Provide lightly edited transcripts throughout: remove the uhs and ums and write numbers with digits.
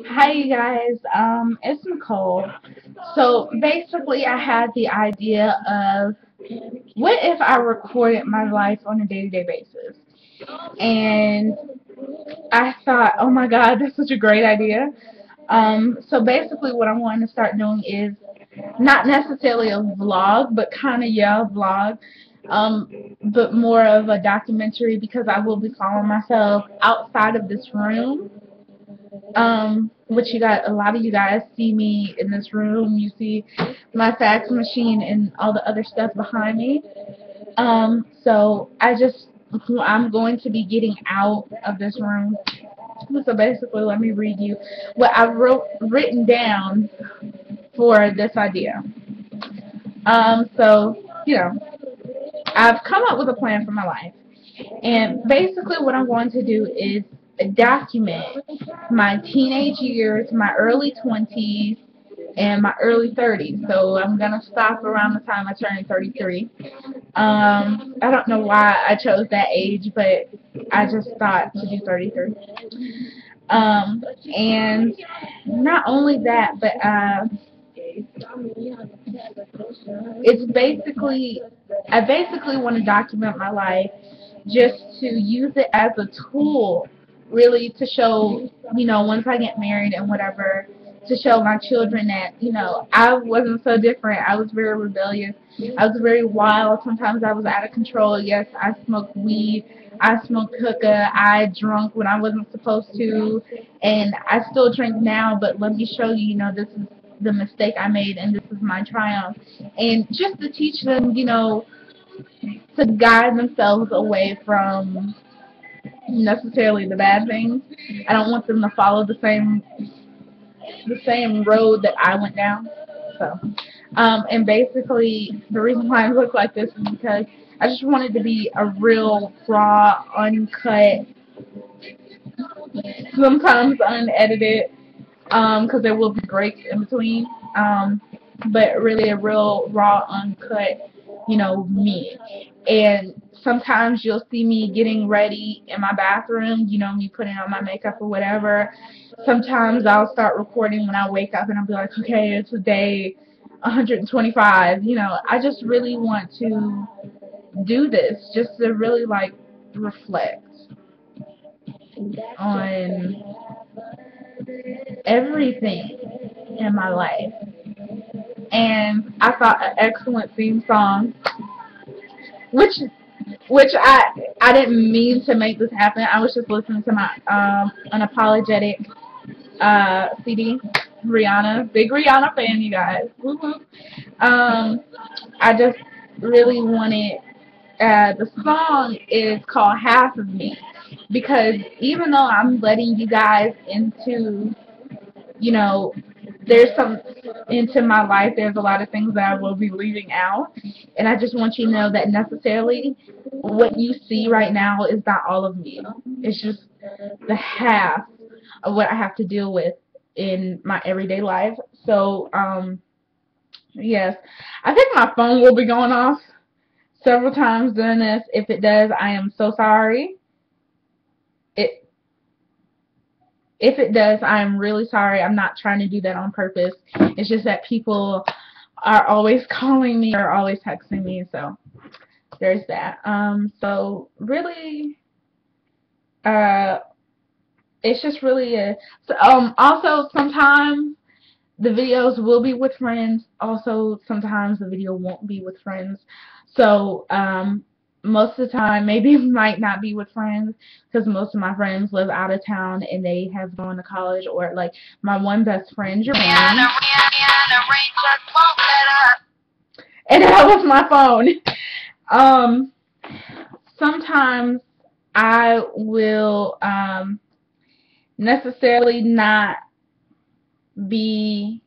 Hi, you guys. It's Nicole. So basically, I had the idea of what if I recorded my life on a day-to-day basis, and I thought, oh my God, that's such a great idea. So basically, what I'm wanting to start doing is not necessarily a vlog, but kind of a vlog. But more of a documentary because I will be following myself outside of this room, which you got a lot of you guys see me in this room. You see my fax machine and all the other stuff behind me. So I'm going to be getting out of this room. So basically, let me read you what I've written down for this idea. So I've come up with a plan for my life. And basically, what I'm going to do is document my teenage years, my early 20s, and my early 30s. So I'm going to stop around the time I turn 33. I don't know why I chose that age, but I just thought to do 33. And not only that, but I basically want to document my life just to use it as a tool, really, to show, once I get married and whatever, to show my children that, I wasn't so different. I was very rebellious. I was very wild. Sometimes I was out of control. Yes, I smoked weed. I smoked hookah. I drunk when I wasn't supposed to. And I still drink now, but let me show you, this is the mistake I made and this is my triumph. And just to teach them, to guide themselves away from necessarily the bad things. I don't want them to follow the same road that I went down. So, and basically the reason why I look like this is because I just wanted to be a real raw, uncut, sometimes unedited, because there will be breaks in between. But really a real raw, uncut, me. And sometimes you'll see me getting ready in my bathroom, me putting on my makeup or whatever. Sometimes I'll start recording when I wake up and I'll be like, okay, it's day 125. I just really want to do this just to really like reflect on everything in my life. And I thought an excellent theme song, which which I didn't mean to make this happen. I was just listening to my unapologetic CD. Rihanna, big Rihanna fan, you guys. Woo-hoo. I just really wanted. The song is called Half of Me because even though I'm letting you guys into, you know, there's some into my life. There's a lot of things that I will be leaving out, and I just want you to know that necessarily what you see right now is not all of me. It's just the half of what I have to deal with in my everyday life. So, yes, I think my phone will be going off several times during this. If it does, I am so sorry. It If it does, I am really sorry. I'm not trying to do that on purpose. It's just that people are always calling me or always texting me, so there's that. So really, uh, it's just really also sometimes the videos will be with friends. Also, sometimes the video won't be with friends. So, most of the time, maybe it might not be with friends because most of my friends live out of town and they have gone to college, or like my one best friend, Jermaine. And that was my phone. Um, Sometimes I will necessarily not be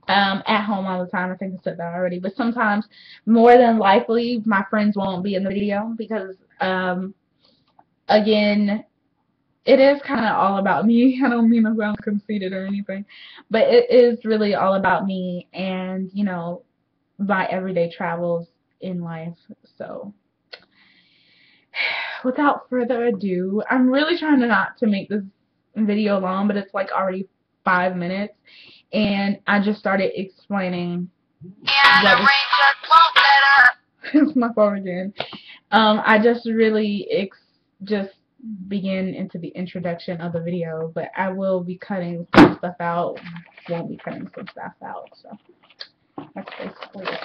at home all the time. I think I said that already. But sometimes, more than likely, my friends won't be in the video because, again, it is kind of all about me. I don't mean to sound conceited or anything, but it is really all about me and, my everyday travels in life. So, without further ado, I'm really trying to not to make this video long, but it's like already 5 minutes, and I just started explaining. And the rain just won't let up. It's my phone again. I just really just begin into the introduction of the video, but I will be cutting some stuff out. Won't be cutting some stuff out. So that's basically it.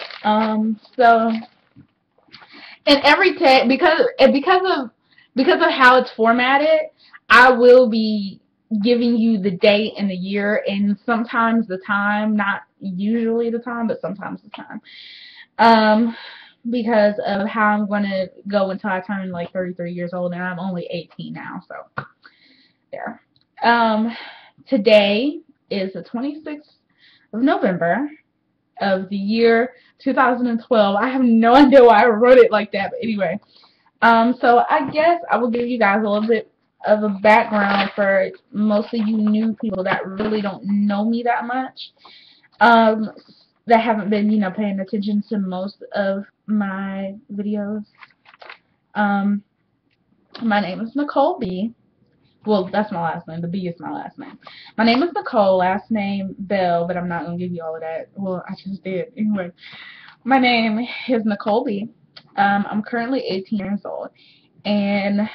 So in every tag, because of how it's formatted, I will be giving you the date and the year and sometimes the time, not usually the time, but sometimes the time. Because of how I'm going to go until I turn like 33 years old, and I'm only 18 now, so there. Today is the 26th of November of the year 2012. I have no idea why I wrote it like that, but anyway. So I guess I will give you guys a little bit of a background for most of you new people that really don't know me that much. That haven't been, paying attention to most of my videos. My name is Nicole B. Well, that's my last name. The B is my last name. My name is Nicole, last name Bell, but I'm not going to give you all of that. Well, I just did. Anyway, my name is Nicole B. I'm currently 18 years old, and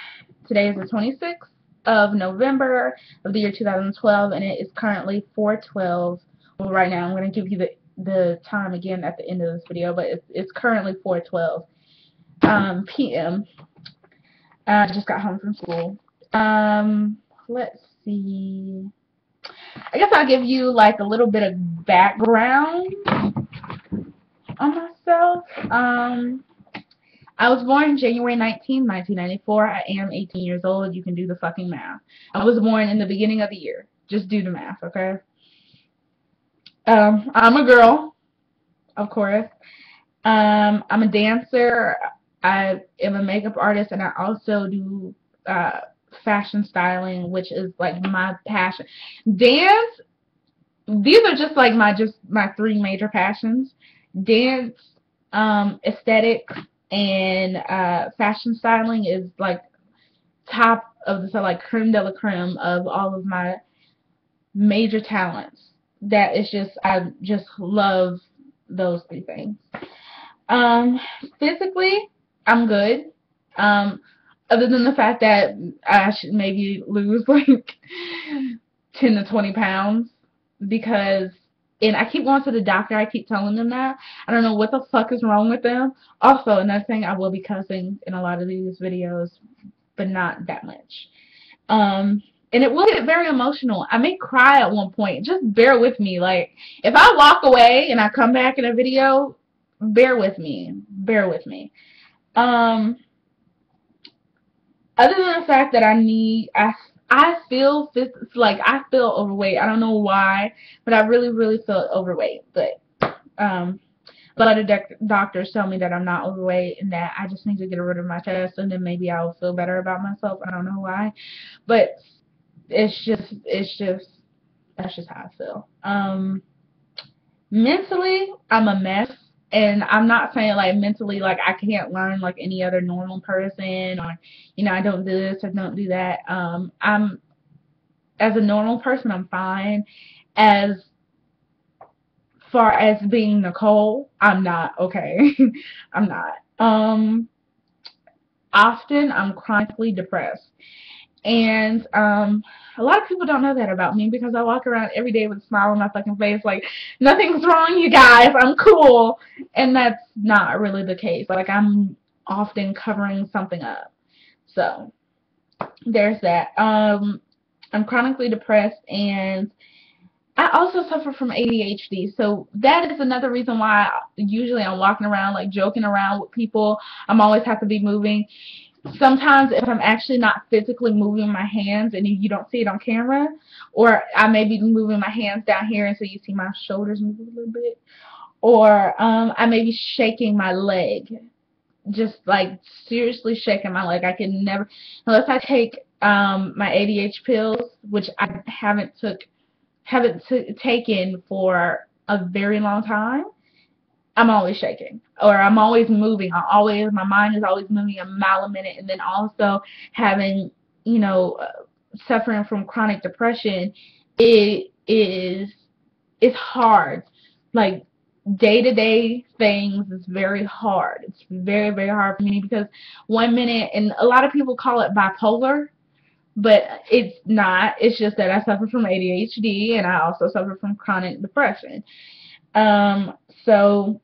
today is the 26th of November of the year 2012, and it is currently 4:12. Well, right now, I'm going to give you the time again at the end of this video, but it's currently 4:12 p.m. I just got home from school. Let's see. I guess I'll give you like a little bit of background on myself. I was born January 19, 1994. I am 18 years old. You can do the fucking math. I was born in the beginning of the year. Just do the math, okay? I'm a girl, of course. I'm a dancer. I am a makeup artist, and I also do fashion styling, which is like my passion. Dance, these are just like my three major passions. Dance, aesthetics, and fashion styling is like top of the like creme de la creme of all of my major talents. That is just, I just love those three things. Physically, I'm good. Other than the fact that I should maybe lose like 10 to 20 pounds because, and I keep going to the doctor, I keep telling them that. I don't know what the fuck is wrong with them. Also, another thing, I will be cussing in a lot of these videos, but not that much. And it will get very emotional. I may cry at one point. Just bear with me. Like, if I walk away and I come back in a video, bear with me. Bear with me. Other than the fact that I feel like I feel overweight. I don't know why, but I really feel overweight. But a lot of doctors tell me that I'm not overweight and that I just need to get rid of my chest, and then maybe I'll feel better about myself. I don't know why, but that's just how I feel. Mentally, I'm a mess. And I'm not saying like mentally like I can't learn like any other normal person, or I don't do this or don't do that. I'm, as a normal person, I'm fine. As far as being Nicole, I'm not okay. I'm not. Often I'm chronically depressed. And a lot of people don't know that about me because I walk around every day with a smile on my fucking face like, nothing's wrong, you guys, I'm cool. And that's not really the case. Like, I'm often covering something up. So, there's that. I'm chronically depressed, and I also suffer from ADHD. So, that is another reason why usually I'm walking around, like, joking around with people. I'm always have to be moving. Sometimes if I'm actually not physically moving my hands and you don't see it on camera, or I may be moving my hands down here and so you see my shoulders move a little bit, or I may be shaking my leg, just like seriously shaking my leg. I can never, unless I take my ADHD pills, which I haven't taken for a very long time. I'm always shaking, or I'm always moving. My mind is always moving a mile a minute, and then also having, suffering from chronic depression, it's hard. Like, day-to-day things is very hard. It's very, very hard for me because one minute, and a lot of people call it bipolar, but it's not. It's just that I suffer from ADHD and I also suffer from chronic depression. So,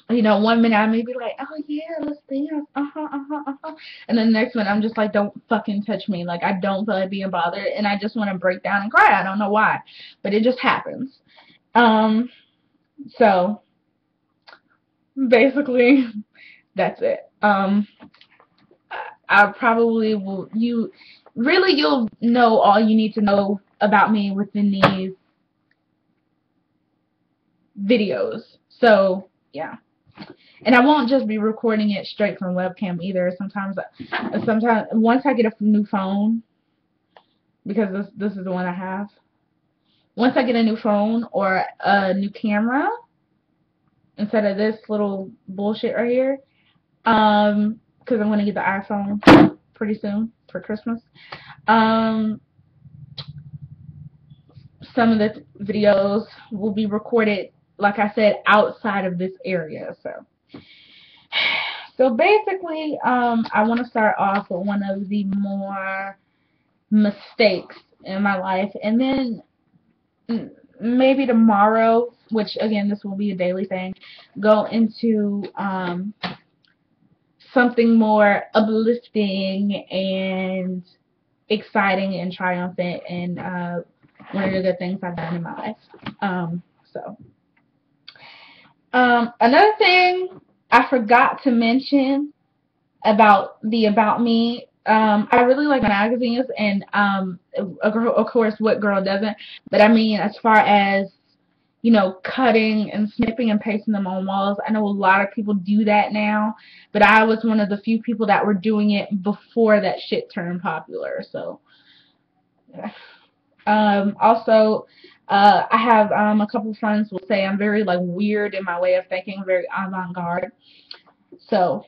you know, one minute I may be like, oh yeah, let's dance, and then the next minute I'm just like, don't fucking touch me. Like, I don't feel like being bothered, and I just want to break down and cry. I don't know why, but it just happens. So basically, that's it. I probably will. You'll know all you need to know about me within these videos. So yeah. And I won't just be recording it straight from webcam either. Sometimes once I get a new phone, because this is the one I have. Once I get a new phone or a new camera instead of this little bullshit right here, because I'm gonna get the iPhone pretty soon for Christmas. Some of the videos will be recorded, like I said, outside of this area. So basically, I want to start off with one of the more mistakes in my life, and then maybe tomorrow, which again, this will be a daily thing, go into something more uplifting and exciting and triumphant, and one of the good things I've done in my life. Another thing I forgot to mention about me. I really like magazines, and of course, what girl doesn't? But I mean, as far as, you know, cutting and snipping and pasting them on walls, I know a lot of people do that now, but I was one of the few people that were doing it before that shit turned popular. So also, I have a couple of friends will say I'm very like weird in my way of thinking, very avant-garde. So,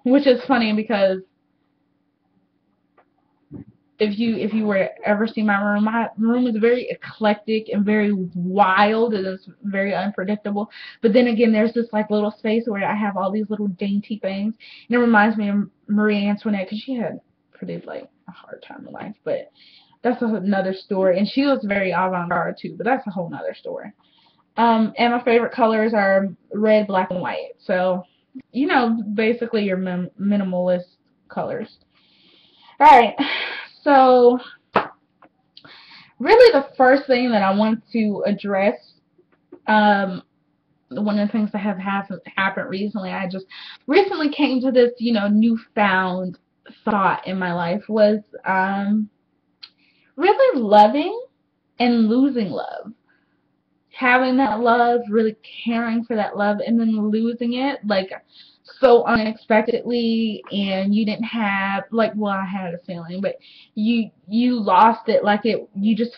which is funny because if you were to ever see my room is very eclectic and very wild, and it's very unpredictable. But then again, there's this like little space where I have all these little dainty things, and it reminds me of Marie Antoinette, because she had pretty like a hard time in life. But that's another story, and she was very avant-garde too, but that's a whole nother story. And my favorite colors are red, black, and white. So, you know, basically your minimalist colors. Alright, so really the first thing that I want to address, one of the things that have happened recently, I just recently came to this, you know, newfound thought in my life, was really loving and losing love. Having that love, really caring for that love, and then losing it, like, so unexpectedly, and you didn't have, like, well, I had a feeling, but you lost it, like, you just,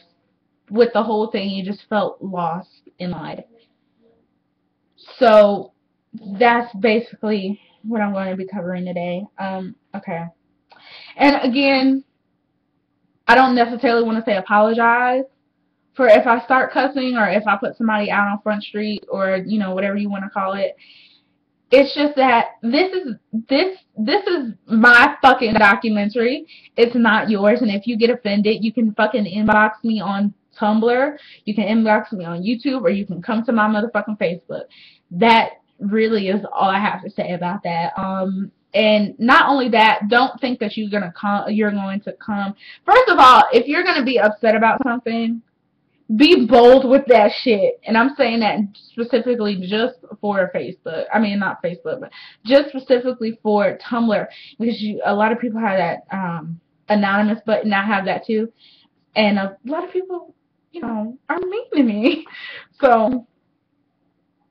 with the whole thing, you just felt lost in life. So, that's basically what I'm going to be covering today. Okay. And again, I don't necessarily want to say apologize for if I start cussing or if I put somebody out on Front Street, or, you know, whatever you want to call it. It's just that this is my fucking documentary. It's not yours, and if you get offended, you can fucking inbox me on Tumblr, you can inbox me on YouTube, or you can come to my motherfucking Facebook. That really is all I have to say about that. And not only that, don't think that you're going to come. First of all, if you're going to be upset about something, be bold with that shit. And I'm saying that specifically just for Facebook. I mean, not Facebook, but just specifically for Tumblr. Because a lot of people have that anonymous button. I have that too. And a lot of people, you know, are mean to me. So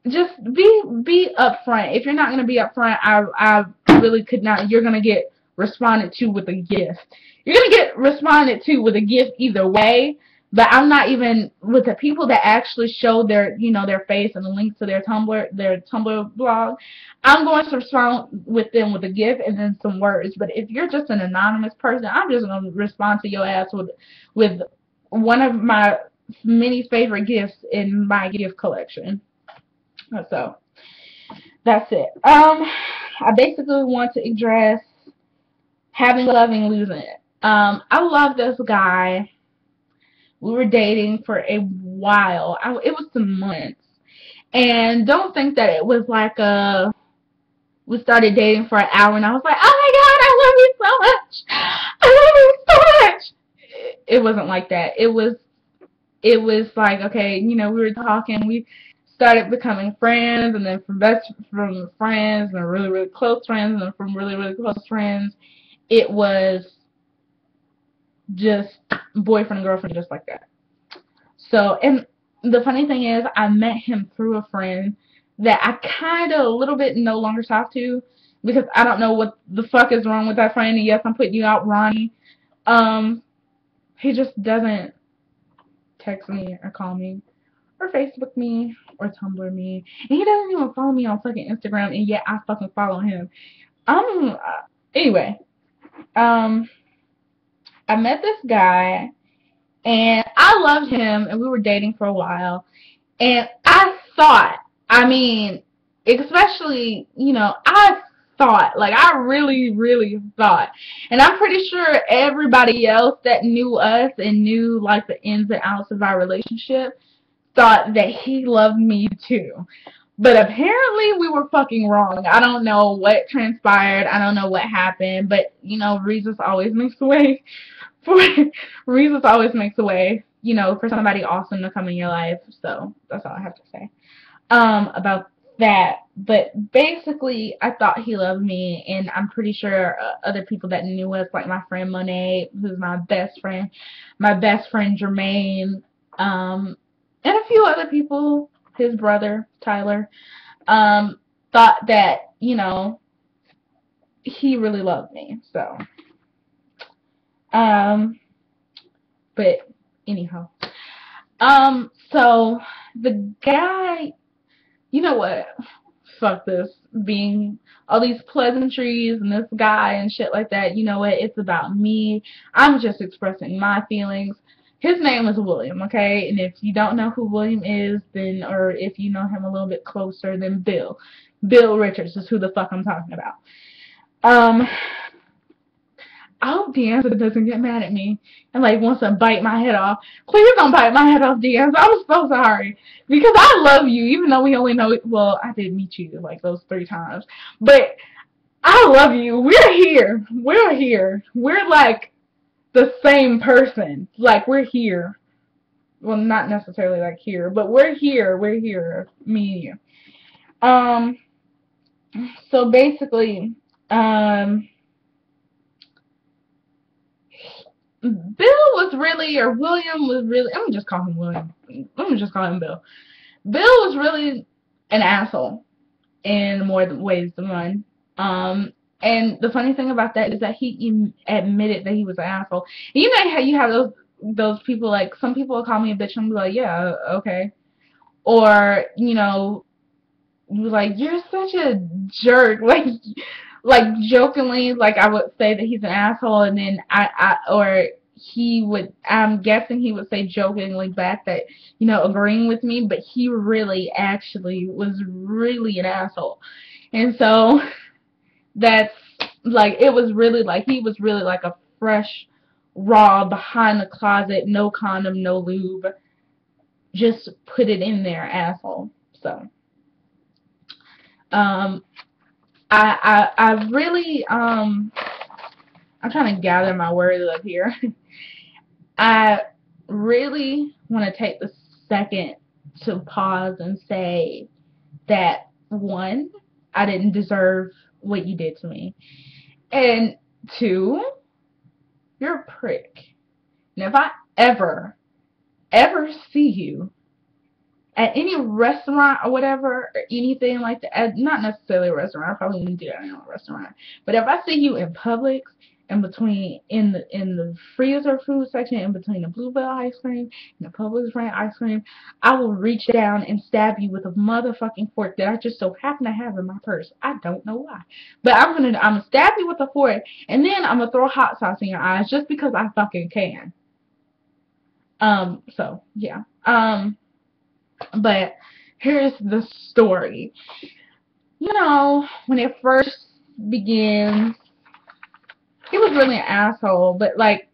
just be upfront. If you're not going to be upfront, I really could not. You're going to get responded to with a gift. You're going to get responded to with a gift either way. But I'm not even with the people that actually show their, their face and the link to their Tumblr blog. I'm going to respond with them with a gift and then some words. But if you're just an anonymous person, I'm just going to respond to your ass with one of my many favorite gifts in my gift collection. So that's it. I basically want to address having, loving, losing it. I love this guy. We were dating for a while. It was some months. And don't think that it was like we started dating for an hour and I was like, oh my god, I love you so much. I love you so much. It wasn't like that. It was like, okay, we were talking, we started becoming friends, and then from friends and really, really close friends, and then from really, really close friends, it was just boyfriend and girlfriend, just like that. So, and the funny thing is, I met him through a friend that I kind of a little bit no longer talk to, because I don't know what the fuck is wrong with that friend. And yes, I'm putting you out, Ronnie. He just doesn't text me or call me or Facebook me or Tumblr me, and he doesn't even follow me on fucking Instagram, and yet I fucking follow him. Anyway, I met this guy, and I loved him, and we were dating for a while, and I thought, especially, I thought, like, I really, really thought, and I'm pretty sure everybody else that knew us and knew, like, the ins and outs of our relationship thought that he loved me too. But apparently we were fucking wrong. I don't know what transpired. I don't know what happened. But, reasons always makes a way. Reasons always makes a way, for somebody awesome to come in your life. So that's all I have to say about that. But basically, I thought he loved me, and I'm pretty sure other people that knew us, like my friend Monet, who's my best friend Jermaine, and a few other people, his brother Tyler, thought that he really loved me. So, but anyhow, so the guy, you know what? Fuck this. Being all these pleasantries and this guy and shit like that. You know what? It's about me. I'm just expressing my feelings. His name is William, okay? And if you don't know who William is, then, or if you know him a little bit closer, then Bill. Bill Richards is who the fuck I'm talking about. I hope Deanza doesn't get mad at me and like wants to bite my head off. Please don't bite my head off, Deanza. I'm so sorry. Because I love you, even though we only know, well, I did meet you like those 3 times. But I love you. We're here. We're here. We're like the same person. Like, we're here. Well, not necessarily like here, but we're here. We're here. Me and you. So basically, Bill was really, or William was really, let me just call him William. Let me just call him Bill. Bill was really an asshole in more ways than one. And the funny thing about that is that he admitted that he was an asshole. And you know how you have those people, like, some people will call me a bitch and be like, yeah, okay. Or, like, you're such a jerk. Like jokingly, like, I would say that he's an asshole, and then I'm guessing he would say jokingly back that, agreeing with me, but he really actually was really an asshole. And so that's, like, it was really, like, he was really like a fresh, raw, behind the closet, no condom, no lube, just put it in there asshole. So, I really, I'm trying to gather my words up here. I really want to take the second to pause and say that, 1, I didn't deserve what you did to me. And 2, you're a prick. And if I ever see you at any restaurant or whatever, or anything like that, not necessarily a restaurant, I probably wouldn't do that in a restaurant, but if I see you in Publix in between, in the freezer food section, in between the Bluebell ice cream and the Publix brand ice cream, I will reach down and stab you with a motherfucking fork that I just so happen to have in my purse. I don't know why, but I'm gonna stab you with a fork, and then I'm gonna throw hot sauce in your eyes just because I fucking can. So yeah. But here's the story. You know, when it first begins, he was really an asshole, but like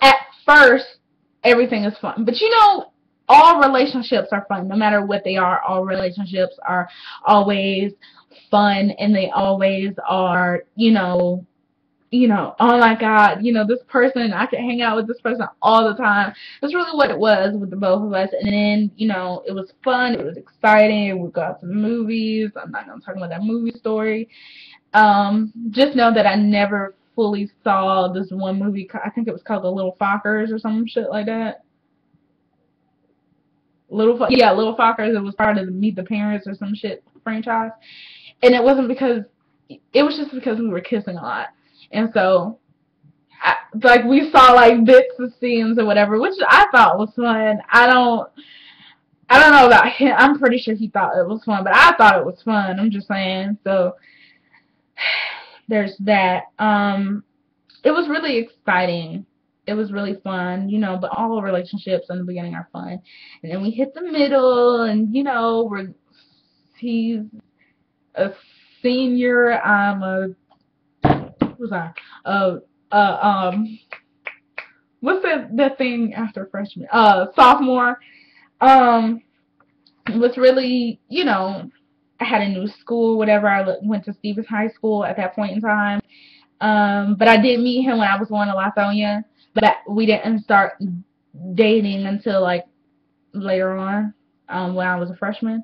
at first everything is fun. But you know, all relationships are fun, no matter what they are. All relationships are always fun, and they always are, oh my God, this person, I could hang out with this person all the time. That's really what it was with the both of us. And then, it was fun, it was exciting, we would go out to the movies. I'm not going to talk about that movie story. Just know that I never fully saw this one movie, I think it was called The Little Fockers or some shit like that. Little Fockers, it was part of the Meet the Parents or some shit franchise. And it wasn't because, it was just because we were kissing a lot. And so, we saw, like, bits of scenes or whatever, which I thought was fun. I don't know about him. I'm pretty sure he thought it was fun, but I thought it was fun. I'm just saying. So, there's that. It was really exciting. It was really fun, but all relationships in the beginning are fun. And then we hit the middle, and, he's a senior, I'm what's that thing after freshman? Sophomore. It was really, I had a new school, whatever. I went to Stevens High School at that point in time. But I did meet him when I was going to Lithonia, but we didn't start dating until, like, later on, when I was a freshman.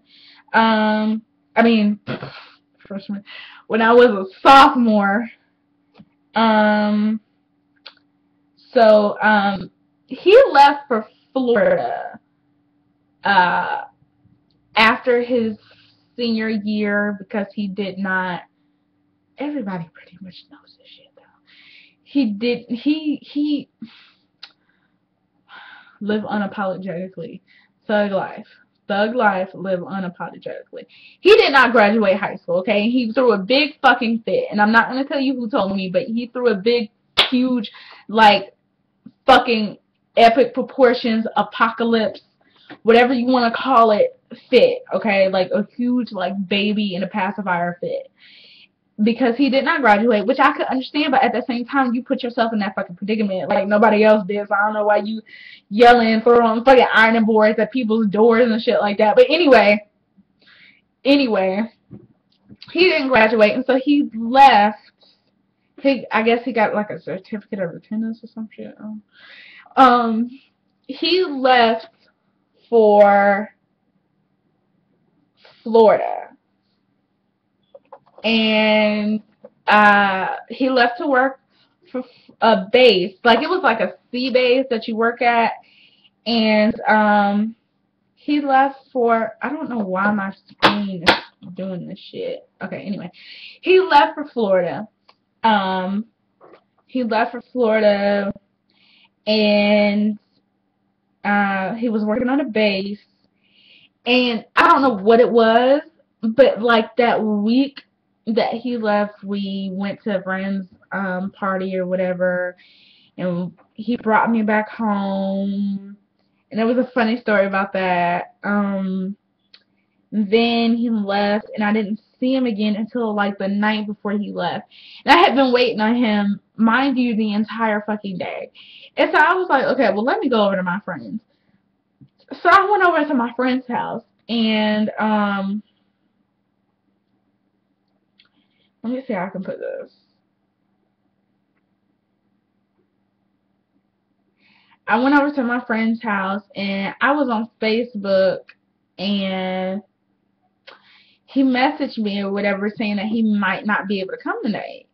Freshman. When I was a sophomore. He left for Florida after his senior year because he did not. Everybody pretty much knows this shit though. He lived unapologetically. Thug life, live unapologetically. He did not graduate high school, okay? He threw a big fucking fit, and I'm not going to tell you who told me, but he threw a big, huge, like, fucking epic proportions, apocalypse, whatever you want to call it, fit, okay? Like, a huge, like, baby in a pacifier fit. Because he did not graduate, which I could understand, but at the same time, you put yourself in that fucking predicament like nobody else did, so I don't know why you yelling, throwing fucking ironing boards at people's doors and shit like that. But anyway, he didn't graduate, and so he left. I guess he got like a certificate of attendance or some shit. He left for Florida. And he left to work for a base, like it was like a sea base that you work at, and he left for, I don't know why my screen is doing this shit. Okay, anyway, he left for Florida. And he was working on a base, and I don't know what it was, but like that week that he left, we went to a friend's party or whatever, and he brought me back home, and there was a funny story about that. Then he left, and I didn't see him again until like the night before he left, and I had been waiting on him, mind you, the entire fucking day. And so I was like, okay, well, let me go over to my friend's. So I went over to my friend's house, and let me see how I can put this. I went over to my friend's house, and I was on Facebook, and he messaged me or whatever saying that he might not be able to come tonight.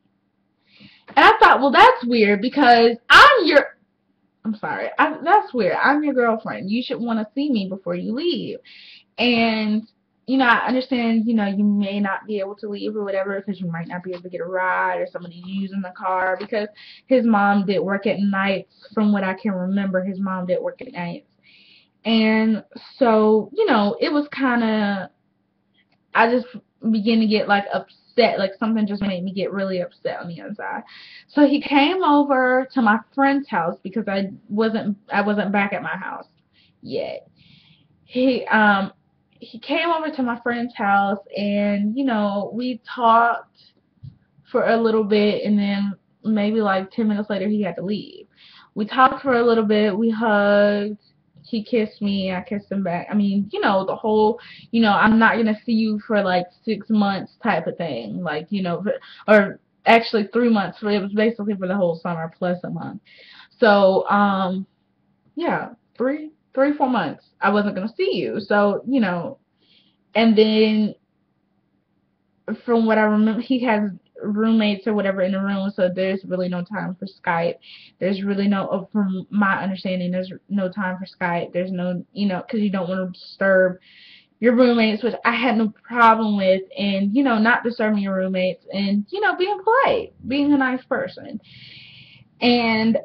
And I thought, well, that's weird because that's weird. I'm your girlfriend. You should want to see me before you leave. And you know, I understand, you know, you may not be able to leave or whatever because you might not be able to get a ride or somebody using the car because his mom did work at nights. From what I can remember, his mom did work at nights. And so, you know, it was kind of, I just began to get like upset, like something just made me get really upset on the inside. So he came over to my friend's house because I wasn't back at my house yet. He came over to my friend's house, and you know, we talked for a little bit, and then maybe like 10 minutes later he had to leave. We talked for a little bit, we hugged, he kissed me, I kissed him back. I mean, you know, the whole, you know, I'm not gonna see you for like 6 months type of thing, like, you know, or actually 3 months, it was basically for the whole summer plus a month. So yeah, 4 months I wasn't gonna see you. So, you know, and then from what I remember, he has roommates or whatever in the room, so there's really no time for Skype. There's really no, from my understanding, there's no time for Skype. There's no, you know, because you don't want to disturb your roommates, which I had no problem with, and, you know, not disturbing your roommates, and, you know, being polite, being a nice person. And,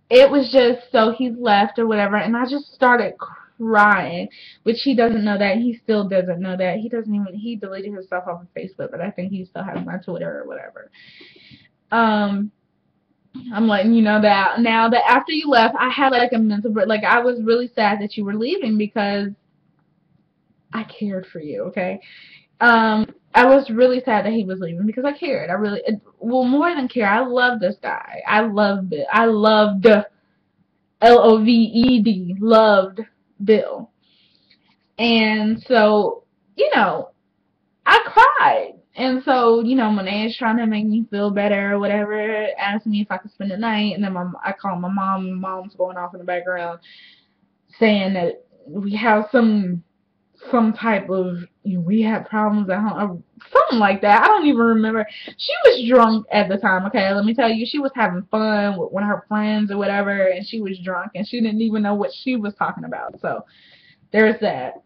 it was just, so he left or whatever, and I just started crying, which he doesn't know that. He still doesn't know that. He doesn't even, he deleted his stuff off of Facebook, but I think he still has my Twitter or whatever. Um, I'm letting you know that now that after you left, I had like a mental break. Like, I was really sad that you were leaving because I cared for you, okay? I was really sad that he was leaving because I cared. I really, well, more than care, I love this guy. I loved it. I loved Loved, loved Bill. And so, you know, I cried. And so, you know, Monet's trying to make me feel better or whatever, asked me if I could spend the night. And then I called my mom. Mom's going off in the background saying that we have some type of, you know, we had problems at home, or something like that. I don't even remember. She was drunk at the time, okay? Let me tell you, she was having fun with one of her friends or whatever, and she was drunk, and she didn't even know what she was talking about. So there's that.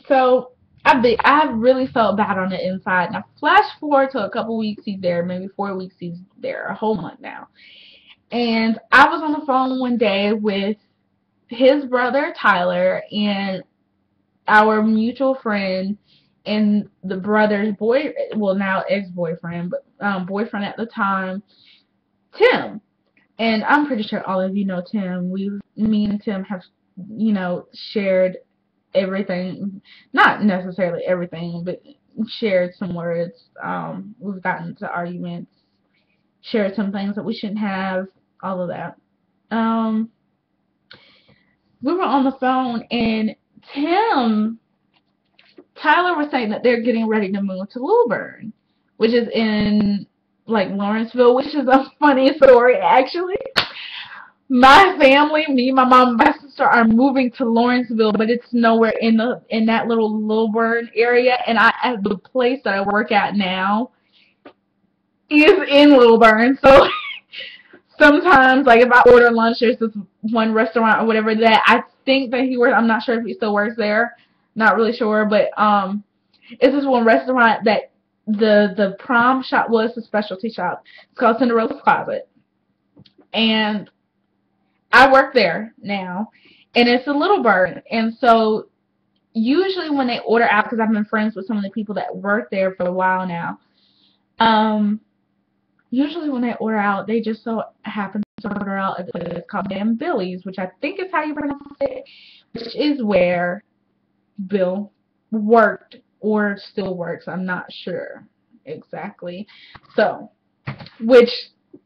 So I really felt bad on the inside. Now flash forward to a couple weeks he's there, maybe 4 weeks he's there, a whole month now. And I was on the phone one day with his brother Tyler and our mutual friend and the brother's boy, well, now ex-boyfriend, but boyfriend at the time, Tim. And I'm pretty sure all of you know Tim. Me and Tim have, you know, shared everything, not necessarily everything, but shared some words. We've gotten into arguments, shared some things that we shouldn't have, all of that. We were on the phone, and Tyler was saying that they're getting ready to move to Lilburn, which is in like Lawrenceville, which is a funny story actually. My family, me, my mom, and my sister are moving to Lawrenceville, but it's nowhere in that little Lilburn area. And the place that I work at now is in Lilburn, so sometimes, like, if I order lunch, there's this one restaurant or whatever that I think that he works. I'm not sure if he still works there. Not really sure, but it's this one restaurant that the prom shop was a specialty shop. It's called Cinderella's Closet, and I work there now, and it's a little bird. And so usually when they order out, because I've been friends with some of the people that work there for a while now, usually when they order out, they just so happen to order out at a place called Damn Billy's, which I think is how you pronounce it, which is where Bill worked or still works. I'm not sure exactly. So, which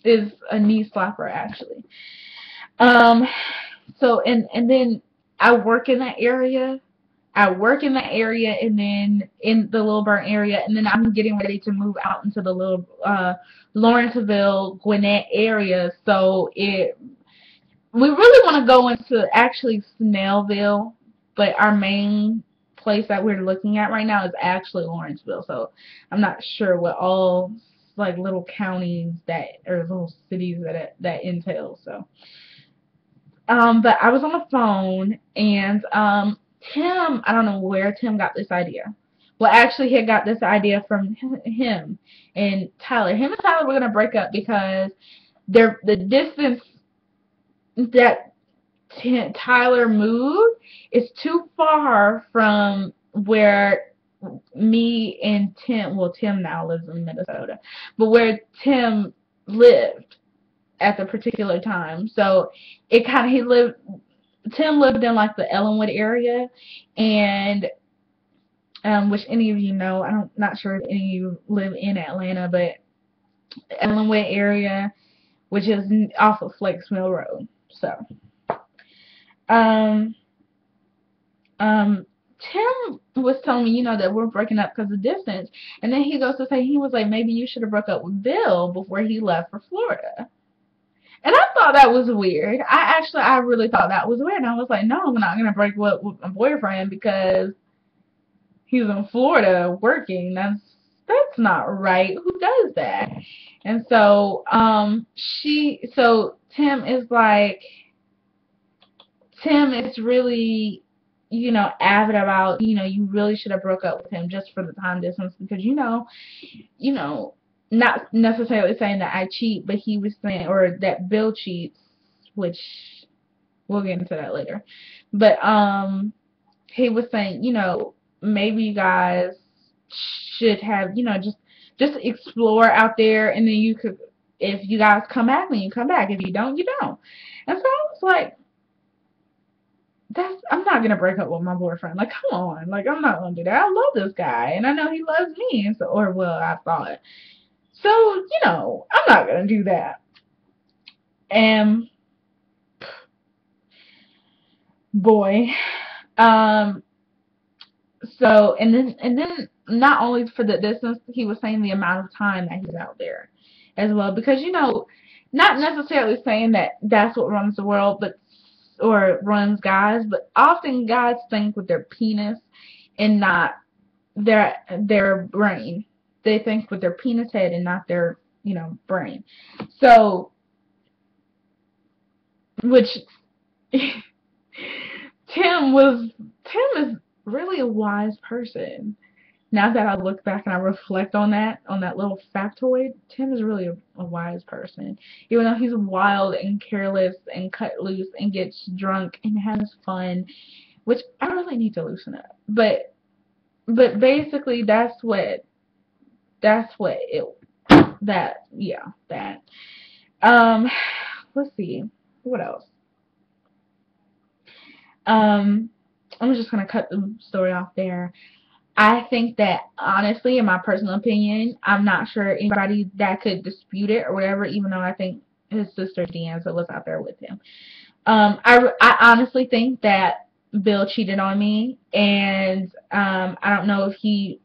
is a knee slapper actually. So and then I work in that area. And then in the Lilburn area, and then I'm getting ready to move out into the little Lawrenceville, Gwinnett area. So we really want to go into actually Snellville, but our main place that we're looking at right now is actually Lawrenceville. So I'm not sure what all like little counties that or little cities that entails. So But I was on the phone, and Tim, I don't know where Tim got this idea. Well, actually, he had got this idea from him and Tyler. Him and Tyler were gonna break up because the distance that Tyler moved is too far from where me and Tim, well, Tim now lives in Minnesota, but where Tim lived at the particular time. So it kind of, Tim lived in like the Ellenwood area, and which any of you know, I'm not sure if any of you live in Atlanta, but Ellenwood area, which is off of Flakes Mill Road. So, um, Tim was telling me, that we're breaking up because of distance, and then he goes to say, he was like, maybe you should have broke up with Bill before he left for Florida. And I thought that was weird. I really thought that was weird. And I was like, no, I'm not going to break up with my boyfriend because he's in Florida working. That's not right. Who does that? And so, Tim is like, Tim is really, avid about, you really should have broke up with him just for the time distance because, not necessarily saying that I cheat, but he was saying, or that Bill cheats, which we'll get into that later. But he was saying, maybe you guys should have, just explore out there, and then you could, if you guys come back, then you come back. If you don't, you don't. And so I was like, I'm not gonna break up with my boyfriend. Like, come on, like I'm not gonna do that. I love this guy, and I know he loves me, and so, or well, I thought. So, I'm not gonna do that. And boy, so and then not only for the distance, he was saying the amount of time that he's out there as well, because not necessarily saying that that's what runs the world, but or runs guys, but often guys think with their penis and not their brain. They think with their penis head and not their, brain. So, which Tim is really a wise person. Now that I look back and I reflect on that little factoid, Tim is really a wise person. Even though he's wild and careless and cut loose and gets drunk and has fun, which I really need to loosen up. But basically that. Let's see. What else? I'm just gonna cut the story off there. I think that, honestly, in my personal opinion, I'm not sure anybody that could dispute it or whatever, even though I think his sister Deanza was out there with him. I honestly think that Bill cheated on me, and I don't know if he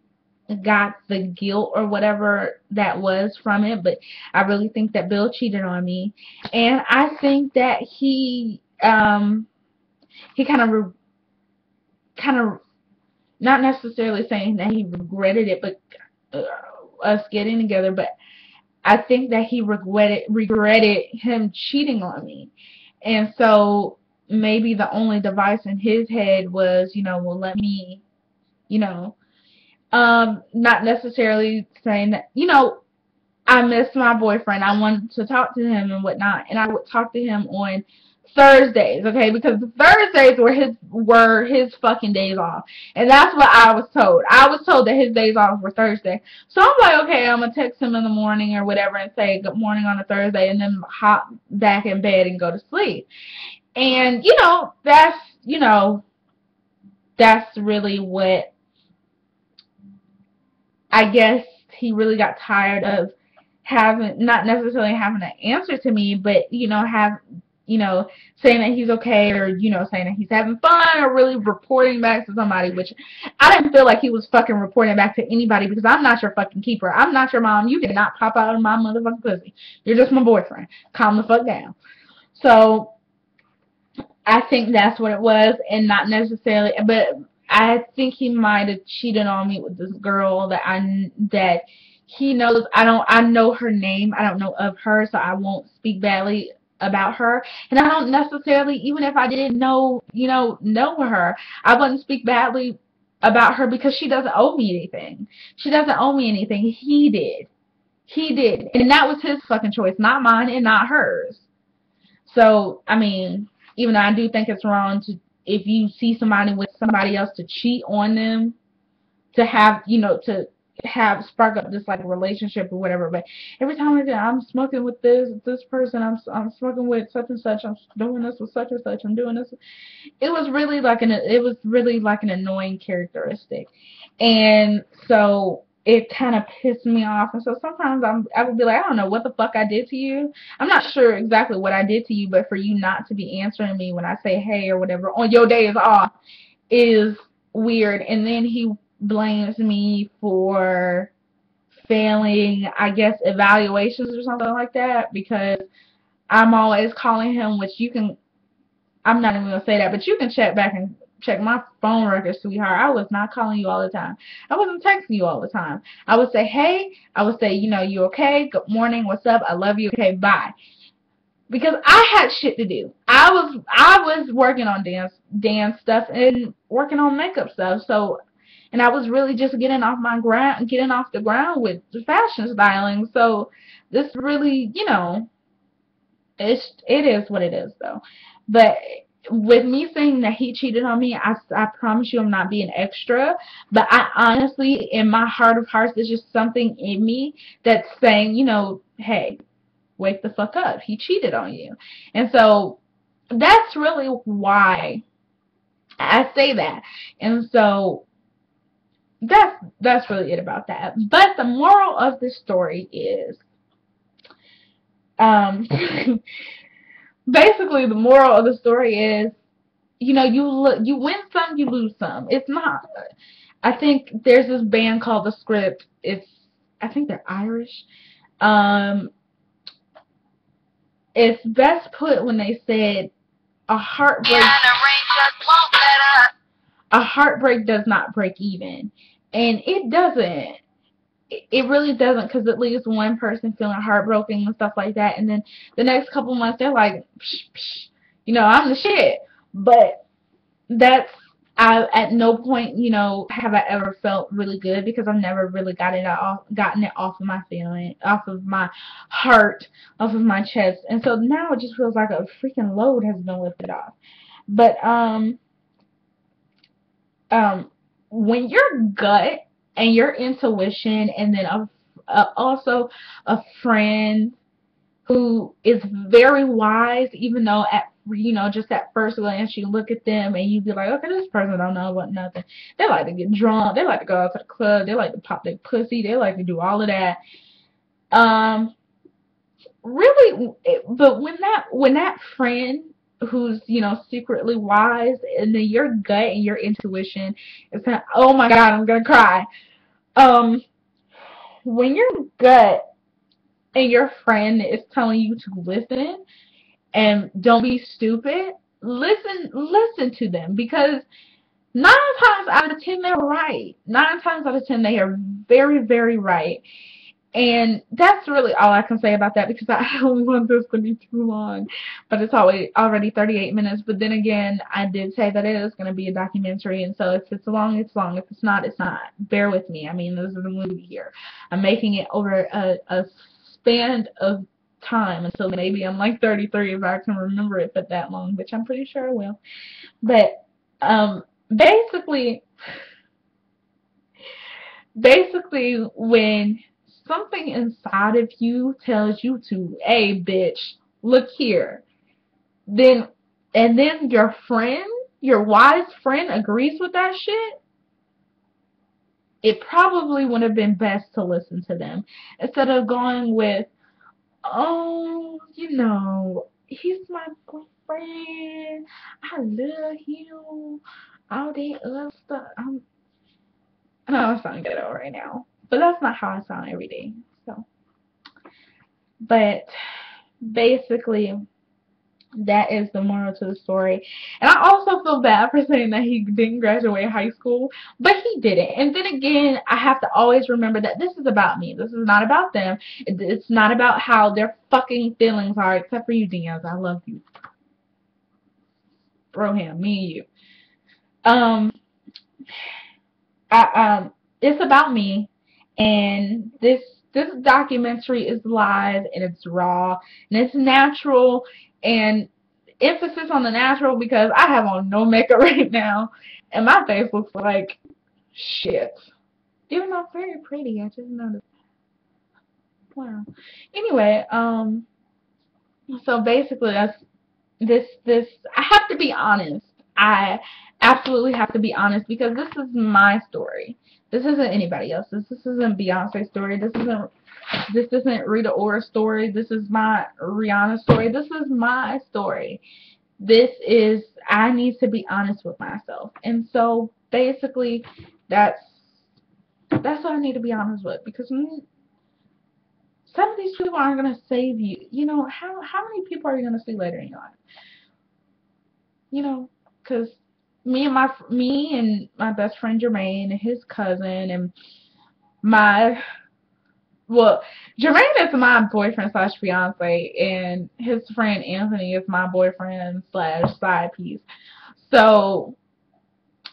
got the guilt or whatever that was from it, but I really think that Bill cheated on me, and I think that he kind of not necessarily saying that he regretted it, but us getting together, but I think that he regretted him cheating on me. And so maybe the only device in his head was, well, let me, not necessarily saying that, I miss my boyfriend. I wanted to talk to him and whatnot, and I would talk to him on Thursdays, okay, because Thursdays were his fucking days off, and that's what I was told. I was told that his days off were Thursday, so I'm like, okay, I'm gonna text him in the morning or whatever and say good morning on a Thursday, and then hop back in bed and go to sleep. And that's really what I guess he really got tired of not necessarily having an answer to me, but saying that he's okay, or saying that he's having fun, or really reporting back to somebody, which I didn't feel like he was fucking reporting back to anybody, because I'm not your fucking keeper. I'm not your mom. You did not pop out of my motherfucking pussy. You're just my boyfriend. Calm the fuck down. So I think that's what it was, and not necessarily, but I think he might have cheated on me with this girl that he knows. I know her name. I don't know of her, so I won't speak badly about her, and I don't necessarily, even if I didn't know her, I wouldn't speak badly about her because she doesn't owe me anything. She doesn't owe me anything. He did. He did. And that was his fucking choice, not mine and not hers. So, I mean, even though I do think it's wrong to, if you see somebody with somebody else, to cheat on them, to have, to have spark up this like relationship or whatever. But every time I say I'm smoking with this person, I'm smoking with such and such, I'm doing this with such and such, I'm doing this, it was really like an annoying characteristic. And so it kind of pissed me off. And so sometimes I would be like, I don't know what the fuck I did to you. I'm not sure exactly what I did to you, but for you not to be answering me when I say hey or whatever on your day is off is weird. And then he blames me for failing, I guess, evaluations or something like that, because I'm always calling him, which you can, I'm not even going to say that, but you can check back and check my phone records, sweetheart. I was not calling you all the time. I wasn't texting you all the time. I would say, hey, I would say, you okay? Good morning, what's up? I love you, okay, bye. Because I had shit to do. I was working on dance stuff and working on makeup stuff. So, and I was really just getting off the ground with the fashion styling. So this really, it is what it is though. But with me saying that he cheated on me, I promise you I'm not being extra. But I honestly, in my heart of hearts, there's just something in me that's saying, hey, wake the fuck up. He cheated on you. And so that's really why I say that. And so that's really it about that. But the moral of the story is, basically the moral of the story is, you win some, you lose some. It's not, I think there's this band called The Script. I think they're Irish. It's best put when they said a heartbreak does not break even. And it doesn't. It really doesn't, because it leaves one person feeling heartbroken and stuff like that, and then the next couple months they're like, psh, psh, I'm the shit. But that's, I at no point, have I ever felt really good, because I've never really gotten it off of my feeling, off of my heart, off of my chest. And so now it just feels like a freaking load has been lifted off. But when your gut and your intuition, and then also a friend who is very wise, even though just at first glance you look at them and you be like, okay, this person don't know about nothing. They like to get drunk, they like to go out to the club, they like to pop their pussy, they like to do all of that. Really, but when that friend who's secretly wise, and then your gut and your intuition is kind of, oh my god, I'm gonna cry. When your gut and your friend is telling you to listen and don't be stupid, listen to them, because 9 times out of 10 they're right. 9 times out of 10 they are very, very right. And that's really all I can say about that, because I don't want this to be too long. But it's already 38 minutes. But then again, I did say that it is going to be a documentary. And so if it's long, it's long. If it's not, it's not. Bear with me. I mean, this is a movie here. I'm making it over a span of time. And so maybe I'm like 33 if I can remember it for that long, which I'm pretty sure I will. But basically, when something inside of you tells you to, hey, bitch, look here, and then your friend, your wise friend, agrees with that shit, it probably would have been best to listen to them instead of going with, oh, he's my boyfriend, I love him, all that other stuff. I know I sound ghetto right now, but that's not how I sound every day. So, but basically, That is the moral to the story. And I also feel bad for saying that he didn't graduate high school, but he didn't. And then again, I have to always remember that this is about me. This is not about them. It's not about how their fucking feelings are, except for you, Diaz. I love you. Bro, him, me and you. Um, it's about me, and this documentary is live and it's raw and it's natural, and emphasis on the natural because I have on no makeup right now and my face looks like shit. Even though I'm very pretty, I just noticed. Wow. Anyway, so basically that's this I have to be honest. I absolutely have to be honest because this is my story. This isn't anybody else's. This isn't Beyonce's story. This isn't Rita Ora's story. This is my Rihanna story. This is my story. This is, I need to be honest with myself. And so basically that's what I need to be honest with, because some of these people aren't going to save you. You know, how many people are you going to see later in your life? You know, because me and my best friend Jermaine and his cousin and my, well, Jermaine is my boyfriend slash fiance, and his friend Anthony is my boyfriend slash side piece. So,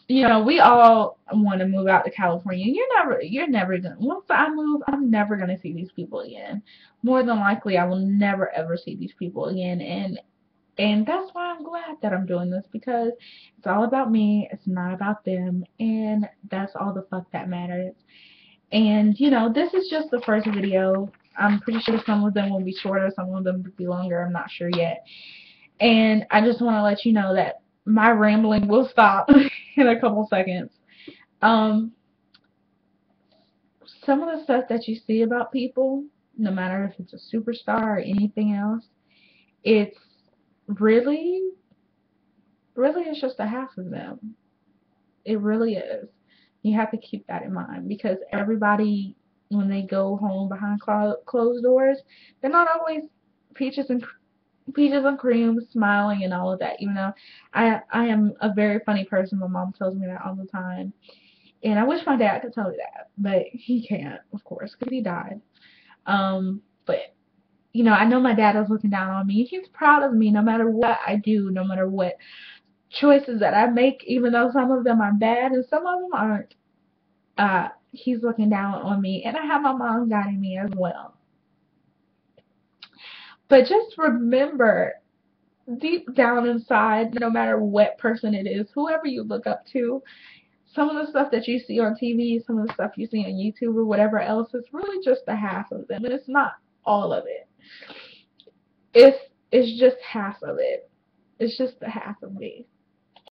you know, we all want to move out to California. You're never gonna, once I move, I'm never gonna see these people again. More than likely, I will never ever see these people again, and that's why I'm glad that I'm doing this, because it's all about me. It's not about them, and that's all the fuck that matters. And, you know, this is just the first video. I'm pretty sure some of them will be shorter, some of them will be longer. I'm not sure yet. And I just want to let you know that my rambling will stop in a couple seconds. Um, some of the stuff that you see about people, no matter if it's a superstar or anything else, it's really, really it's just a half of them. It really is. You have to keep that in mind, because everybody, when they go home behind closed doors, they're not always peaches and cream, smiling and all of that. Even though I am a very funny person, my mom tells me that all the time, and I wish my dad could tell me that, but he can't, of course, because he died. But you know, I know my dad is looking down on me. He's proud of me no matter what I do, no matter what choices that I make, even though some of them are bad and some of them aren't. He's looking down on me, and I have my mom guiding me as well. But just remember, deep down inside, no matter what person it is, whoever you look up to, some of the stuff that you see on TV, some of the stuff you see on YouTube or whatever else, is really just a half of them, and it's not all of it. It's just half of it. It's just the half of me.